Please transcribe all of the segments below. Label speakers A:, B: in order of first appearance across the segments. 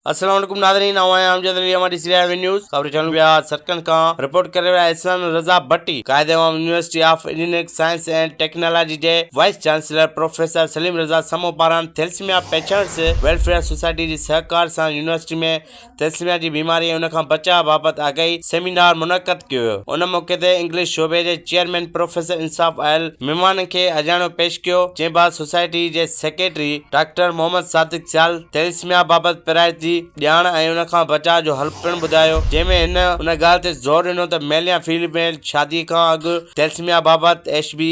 A: अस्सलाम वालेकुम नाज़रीन, आमजद अली हमारी सीरियल न्यूज़ खबर चैनल पे आज सरकन का रिपोर्ट कर रहा है Ehsan Raza Bhatti Quaide university of engineering science and technology जे vice chancellor professor Saleem Raza Samo पारान थैलेसीमिया पेशेंट्स वेलफेयर सोसाइटी जी सहकार से यूनिवर्सिटी में थैलेसीमिया की बीमारी उन बचाव बाबत आगाही सेमिनार मुनक़द किया। उन मौके ते इंग्लिश शोबे के चेयरमैन प्रोफेसर इंसाफ अहल मेहमान के अजाणो पेश किया। जंहिं बाद सोसाइटी के सेक्रेटरी डॉक्टर मोहम्मद सादिक सियाल थैलेसीमिया बाबत पिरायती ॼाण ऐं उन खां बचाव जो हल पिणु ॿुधायो, जंहिंमें हिन उन ॻाल्हि ते ज़ोर ॾिनो त मेल या फीमेल शादी खां अॻु थैलेसीमिया बाबति HB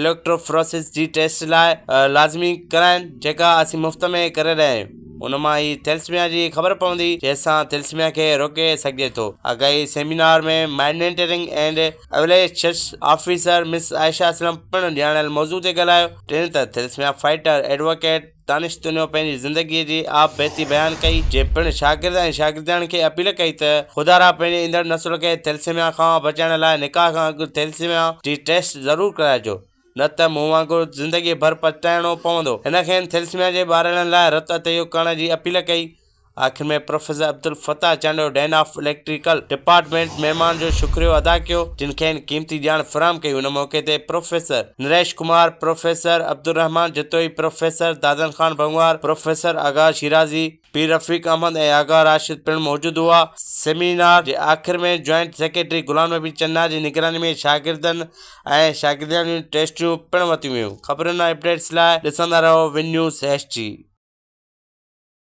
A: इलेक्ट्रोफोरेसिस जी टेस्ट लाइ लाज़मी कराइनि, जेका असीं मुफ़्त में करे रहिया आहियूं। उन मां ही थैलेसीमिया जी ख़बर पवंदी जंहिंसां थैलेसीमिया खे रोके सघिजे थो। आगाही सेमिनार में monitoring and evaluation officer miss Ayesha Aslam पिणु ॼाणियल मौज़ू ते ॻाल्हायो। टिनि त थैलेसीमिया फाइटर एडवोकेट दानिश तुनियो पंहिंजी ज़िंदगीअ जी आप बेती बयान कई, जे पिणु शागिर्द ऐं शागिर्दनि खे अपील कई त ख़ुदारा पंहिंजे ईंदड़ नस्ल खे थैलेसीमिया खां बचाइण लाइ निकाह खां अॻु थैलेसीमिया जी टेस्ट ज़रूर कराइजो, न त मूं वांगुरु ज़िंदगी भर पछताइणो पवंदो। हिन खेनि थैलेसीमिया जे ॿारनि लाइ रत तइयो करण जी अपील कई। आख़िर में professor Abdul Fattah Chando Dan of electrical department मेहमान जो शुक्रियो अदा कियो, जिन खेनि क़ीमती ॼाण फराहम कई। उन मौके ते प्रोफेसर नरेश कुमार, प्रोफेसर अब्दुल रहमान जतोई, प्रोफेसर दादन खान भंगवार, प्रोफेसर आगा शिराजी, पीर रफीक अहमद ऐं आगा राशिद पिणु मौजूद हुआ। सेमिनार जे आख़िर में जॉइंट सेक्रेटरी गुलाम नबी चन्ना जी निगरानी में शागिर्दनि ऐं शागिर्दनि जूं टेस्टियूं पिणु वरितियूं वियूं। ख़बरुनि ऐं अपडेट्स लाइ ॾिसंदा रहो विन न्यूज़ HG।